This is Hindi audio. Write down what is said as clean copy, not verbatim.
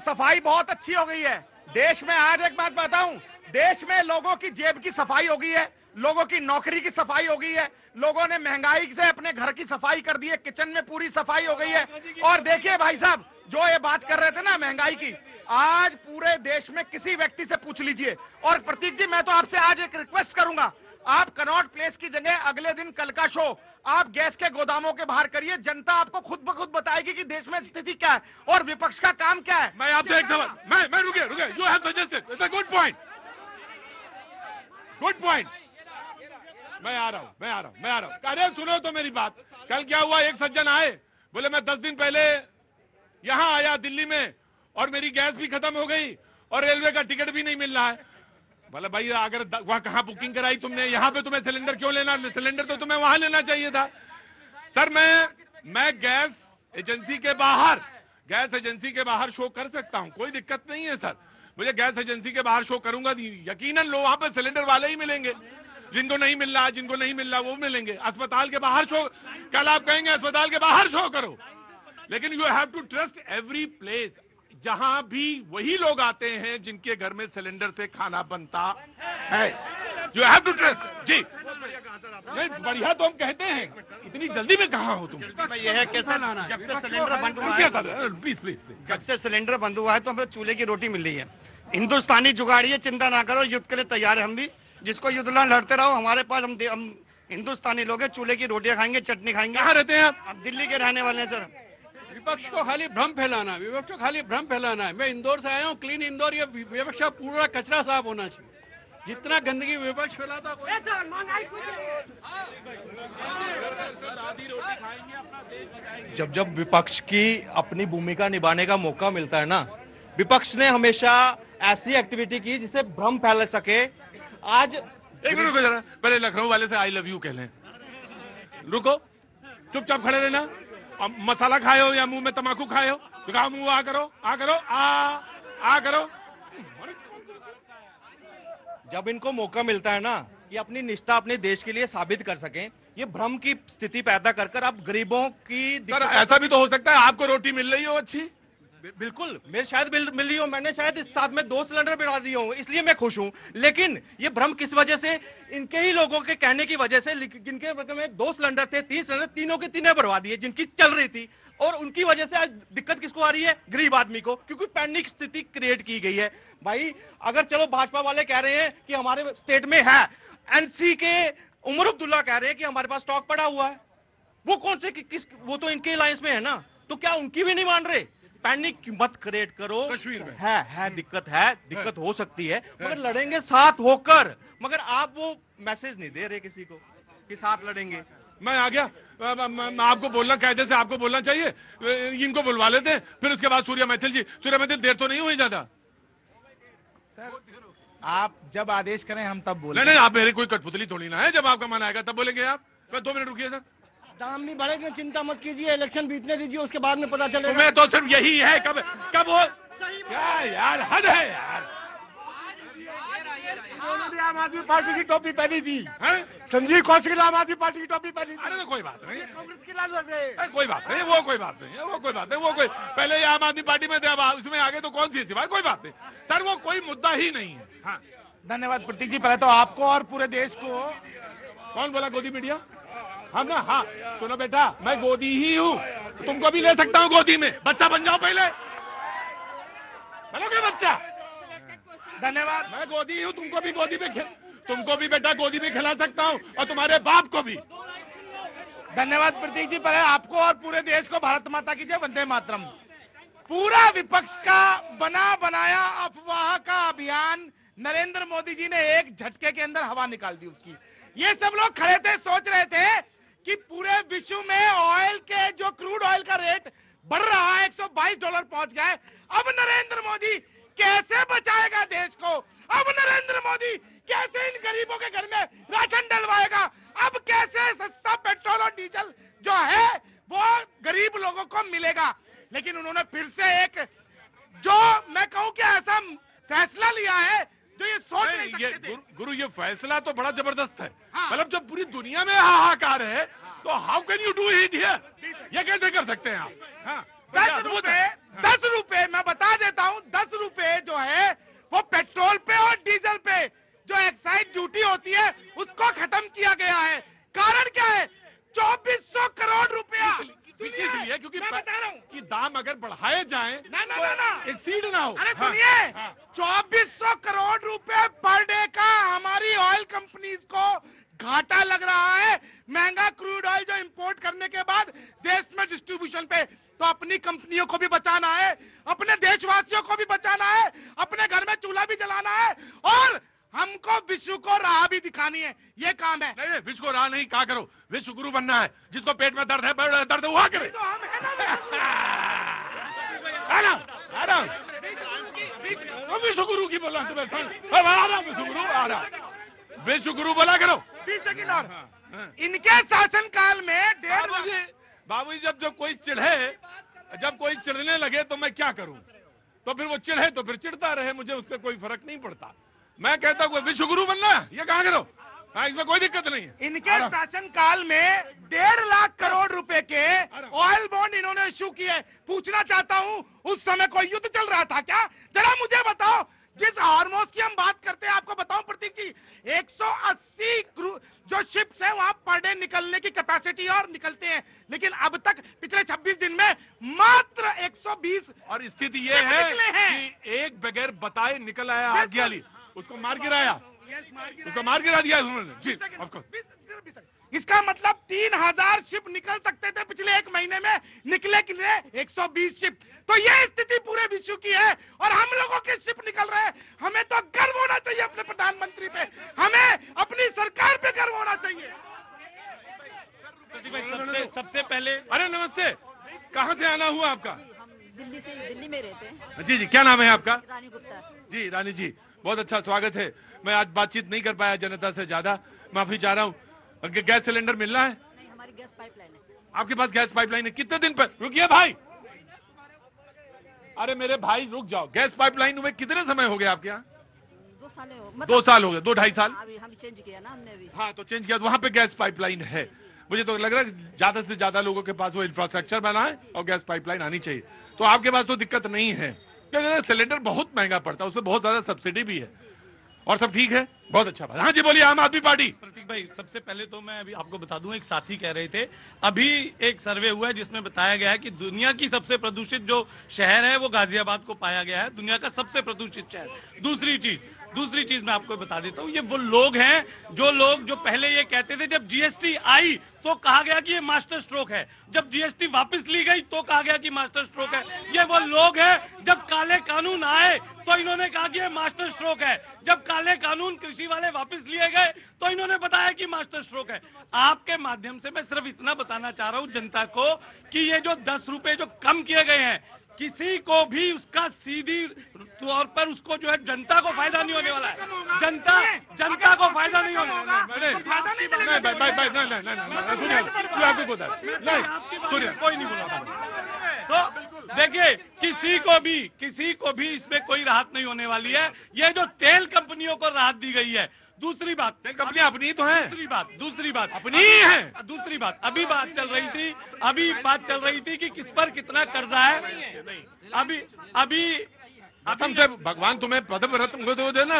सफाई बहुत अच्छी हो गई है देश में। आज एक बात बताऊं, देश में लोगों की जेब की सफाई हो गई है, लोगों की नौकरी की सफाई हो गई है, लोगों ने महंगाई से अपने घर की सफाई कर दी है, किचन में पूरी सफाई हो गई है। और देखिए भाई साहब, जो ये बात कर रहे थे ना महंगाई की, आज पूरे देश में किसी व्यक्ति से पूछ लीजिए। और प्रतीक जी, मैं तो आपसे आज एक रिक्वेस्ट करूंगा, आप कनॉट प्लेस की जगह अगले दिन कल का शो आप गैस के गोदामों के बाहर करिए। जनता आपको खुद ब खुद बताएगी कि देश में स्थिति क्या है और विपक्ष का काम क्या है। मैं आपसे एक सवाल, मैं रुके you have suggested, it's a good point. मैं आ रहा हूं। अरे सुनो तो मेरी बात। कल क्या हुआ, एक सज्जन आए, बोले मैं 10 दिन पहले यहां आया दिल्ली में और मेरी गैस भी खत्म हो गई और रेलवे का टिकट भी नहीं मिल रहा है। बोले भाई अगर वहां कहां बुकिंग कराई तुमने, यहां पे तुम्हें सिलेंडर क्यों लेना, सिलेंडर तो तुम्हें वहां लेना चाहिए था। सर मैं गैस एजेंसी के बाहर शो कर सकता हूं, कोई दिक्कत नहीं है सर। मुझे गैस एजेंसी के बाहर शो करूंगा, यकीनन लोग वहां पे सिलेंडर वाले ही मिलेंगे, जिनको नहीं मिल रहा वो मिलेंगे। अस्पताल के बाहर शो, कल आप कहेंगे अस्पताल के बाहर शो करो, लेकिन you have to trust every place. जहां भी वही लोग आते हैं जिनके घर में सिलेंडर से खाना बनता है, यू हैव टू ट्रस्ट। जी नहीं, बढ़िया तो हम कहते हैं, इतनी जल्दी में कहां हो तुम। यह है कैसा लाना, जब से सिलेंडर बंद हुआ है, प्लीज जब से सिलेंडर बंद हुआ है तो हमें चूल्हे की रोटी मिल रही है। हिंदुस्तानी जुगाड़ी है, चिंता ना करो, युद्ध के लिए तैयार है हम भी। जिसको युद्ध लड़ते रहो, हमारे पास हम हिंदुस्तानी लोग हैं, चूल्हे की रोटियां खाएंगे, चटनी खाएंगे। कहाँ रहते हैं आप? दिल्ली के रहने वाले हैं सर। विपक्ष को खाली भ्रम फैलाना है। मैं इंदौर से आया हूँ, क्लीन इंदौर, ये विपक्ष का पूरा कचरा साफ होना चाहिए। जितना गंदगी विपक्ष फैलाता जब विपक्ष की अपनी भूमिका निभाने का मौका मिलता है ना, विपक्ष ने हमेशा ऐसी एक्टिविटी की जिससे भ्रम फैल सके। आज एक मिनट रुको जरा, पहले लखनऊ वाले से आई लव यू कह लें। रुको, चुपचाप खड़े रहना। अब मसाला खाए हो या मुंह में तमाकू खाए हो तो कहा मुंह आ करो। जब इनको मौका मिलता है ना, ये अपनी निष्ठा अपने देश के लिए साबित कर सकें, ये भ्रम की स्थिति पैदा कर आप गरीबों की। सर ऐसा भी तो हो सकता है आपको रोटी मिल रही हो अच्छी। बिल्कुल, मेरे शायद मिल रही हो, मैंने शायद इस साथ में 2 सिलेंडर बढ़ा दिए हों, इसलिए मैं खुश हूं। लेकिन ये भ्रम किस वजह से, इनके ही लोगों के कहने की वजह से, जिनके में 2 सिलेंडर थे, 3 सिलेंडर, तीनों के तीनों बढ़वा दिए जिनकी चल रही थी। और उनकी वजह से आज दिक्कत किसको आ रही है? गरीब आदमी को, क्योंकि पैनिक स्थिति क्रिएट की गई है। भाई अगर चलो भाजपा वाले कह रहे हैं कि हमारे स्टेट में है, एनसी के उमर अब्दुल्ला कह रहे हैं कि हमारे पास स्टॉक पड़ा हुआ है, वो कौन से वो तो इनके अलायंस में है ना, तो क्या उनकी भी नहीं मान रहे? पैनिक मत क्रिएट करो। कश्मीर में दिक्कत हो सकती है, मगर लड़ेंगे साथ होकर। मगर आप वो मैसेज नहीं दे रहे किसी को कि साथ लड़ेंगे। मैं आ गया, मैं आपको बोलना, कायदे से आपको बोलना चाहिए। इनको बुलवा लेते हैं, फिर उसके बाद सूर्या मैथिल जी। सूर्या मैथिल, देर तो नहीं हुई ज्यादा? सर आप जब आदेश करें हम तब बोलें। नहीं, आप मेरी कोई कठपुतली थोड़ी ना है, जब आपका मन आएगा तब बोलेंगे आप। 2 मिनट रुकिए सर। दाम नहीं बढ़ेगा, चिंता मत कीजिए, इलेक्शन बीतने दीजिए, उसके बाद में पता चलेगा। तुम्हें तो सिर्फ यही है, कब हो क्या यार, हद है यार। आम आदमी पार्टी की टोपी पहनी थी, संजीव कौशिक आम आदमी पार्टी की टोपी पहनी थी। अरे तो कोई बात नहीं, कांग्रेस की लाल है। कोई बात नहीं, वो कोई बात नहीं, वो कोई पहले ही आम आदमी पार्टी में थे, अब उसमें आगे तो कौन सी सिवाय, कोई बात नहीं सर, वो कोई मुद्दा ही नहीं है। हाँ धन्यवाद प्रतीक जी, पहले तो आपको और पूरे देश को। कौन बोला गोदी मीडिया? हम ना, हाँ सुनो बेटा, मैं गोदी ही हूँ, तुमको भी ले सकता हूँ गोदी में, बच्चा बन जाओ पहले, बनोगे बच्चा। धन्यवाद। मैं गोदी हूँ, तुमको भी बेटा गोदी में खिला सकता हूँ, और तुम्हारे बाप को भी। धन्यवाद प्रतीक जी, पहले आपको और पूरे देश को भारत माता की जय, वंदे मातरम। पूरा विपक्ष का बना बनाया अफवाह का अभियान नरेंद्र मोदी जी ने एक झटके के अंदर हवा निकाल दी उसकी। ये सब लोग खड़े थे, सोच रहे थे कि पूरे विश्व में ऑयल के, जो क्रूड ऑयल का रेट बढ़ रहा है, $122 पहुंच गए। अब नरेंद्र मोदी कैसे बचाएगा देश को? अब नरेंद्र मोदी कैसे इन गरीबों के घर में राशन डलवाएगा? अब कैसे सस्ता पेट्रोल और डीजल जो है वो गरीब लोगों को मिलेगा? लेकिन उन्होंने फिर से एक, जो मैं कहूं कि ऐसा फैसला लिया है जो ये सोच नहीं सकते थे। गुरु, ये फैसला तो बड़ा जबरदस्त है। मतलब जब पूरी दुनिया में हाहाकार है, तो how can you do it here? ये कैसे कर सकते हैं आप? 10 रुपए मैं बता देता हूं, बोलो ना। एक्सीड ना हो। अरे हाँ, सुनिए, हाँ। 2400 करोड़ रुपए पर डे का हमारी ऑयल कंपनीज को घाटा लग रहा है, महंगा क्रूड ऑयल जो इंपोर्ट करने के बाद देश में डिस्ट्रीब्यूशन पे। तो अपनी कंपनियों को भी बचाना है, अपने देशवासियों को भी बचाना है, अपने घर में चूल्हा भी जलाना है, और हमको विश्व को राह भी दिखानी है। ये काम है। नहीं, विश्व को राह नहीं, कहा करो विश्व गुरु बनना है। जिसको पेट में दर्द है, दर्द है, वो करे। तो हम है ना, आराम आराम, विश्व गुरु की बोला तुम्हें, आराम विश्व गुरु, आराम विश्व गुरु बोला करो। 20 सेकंड और। इनके शासनकाल में बाबू जी, जब कोई चिढ़े, जब कोई चिढ़ने लगे तो मैं क्या करूं? तो फिर वो चिढ़े तो फिर चिढ़ता रहे, मुझे उससे कोई फर्क नहीं पड़ता। मैं कहता हूं विश्व गुरु बनना है, ये कहा करो। हाँ, इसमें कोई दिक्कत नहीं है। इनके शासनकाल में 1.5 लाख करोड़ रुपए के ऑयल बॉन्ड इन्होंने इशू किए। पूछना चाहता हूं, उस समय कोई युद्ध चल रहा था क्या? जरा मुझे बताओ। जिस हार्मोज की हम बात करते हैं, आपको बताऊं प्रतीक जी, 180 जो शिप्स है वहां पर डे निकलने की कैपेसिटी और निकलते हैं, लेकिन अब तक पिछले 26 दिन में मात्र 120। और स्थिति ये है कि एक बगैर बताए निकल आया आज्ञाली, उसको मार गिराया, उसको मार गिरा दिया उन्होंने। जी, ऑफ कोर्स। इसका मतलब 3000 शिप निकल सकते थे पिछले 1 महीने में, निकले कि 120 शिप। तो ये स्थिति पूरे विश्व की है, और हम लोगों के शिप निकल रहे हैं। हमें तो गर्व होना चाहिए अपने प्रधानमंत्री पे, हमें अपनी सरकार पे गर्व होना चाहिए। सबसे पहले, अरे नमस्ते, कहाँ से आना हुआ आपका? दिल्ली में रहते हैं। जी जी, क्या नाम है आपका? रानी गुप्ता। जी रानी जी, बहुत अच्छा स्वागत है। मैं आज बातचीत नहीं कर पाया जनता से ज्यादा, माफी चाह रहा हूँ। गैस सिलेंडर मिलना है? नहीं, हमारी गैस पाइपलाइन है। आपके पास गैस पाइपलाइन है? कितने दिन पर? रुकिए भाई, अरे मेरे भाई रुक जाओ। गैस पाइपलाइन हुए कितने समय हो गया आपके यहाँ? 2 साल हो, 2 साल हो गए, 2-2.5 साल। अभी हम चेंज किया ना हमने अभी। हाँ, तो चेंज किया, तो वहां पे गैस पाइपलाइन है। मुझे तो लग रहा है ज्यादा से ज्यादा लोगों के पास वो इंफ्रास्ट्रक्चर बना है और गैस पाइपलाइन आनी चाहिए। तो आपके पास तो दिक्कत नहीं है, क्योंकि सिलेंडर बहुत महंगा पड़ता है, उसमें बहुत ज्यादा सब्सिडी भी है, और सब ठीक है। बहुत अच्छा बात। हाँ जी बोलिए, आम आदमी पार्टी। प्रतीक भाई, सबसे पहले तो मैं अभी आपको बता दूं, एक साथी कह रहे थे, अभी एक सर्वे हुआ है जिसमें बताया गया है कि दुनिया की सबसे प्रदूषित जो शहर है वो गाजियाबाद को पाया गया है, दुनिया का सबसे प्रदूषित शहर। दूसरी चीज मैं आपको बता देता हूं, ये वो लोग हैं जो पहले ये कहते थे, जब जीएसटी आई तो कहा गया कि ये मास्टर स्ट्रोक है, जब जीएसटी वापस ली गई तो कहा गया कि मास्टर स्ट्रोक है। ये वो लोग हैं, जब काले कानून आए तो इन्होंने कहा कि ये मास्टर स्ट्रोक है, जब काले कानून कृषि वाले वापस लिए गए तो इन्होंने बताया कि मास्टर स्ट्रोक है। आपके माध्यम से मैं सिर्फ इतना बताना चाह रहा हूं जनता को कि ये जो 10 रुपए जो कम किए गए हैं, किसी को भी उसका सीधी तौर पर उसको जो है जनता को फायदा नहीं होने वाला है। जनता को फायदा नहीं होने वाला है। कोई नहीं बोला। तो देखिए, किसी को भी इसमें कोई राहत नहीं होने वाली है। ये जो तेल कंपनियों को राहत दी गई है। दूसरी बात, तेल कंपनियां अपनी तो है। दूसरी बात अपनी है। दूसरी बात, अभी बात चल रही थी कि किस पर कितना कर्जा है। अभी भगवान तुम्हें पद्म रत्न को दो देना।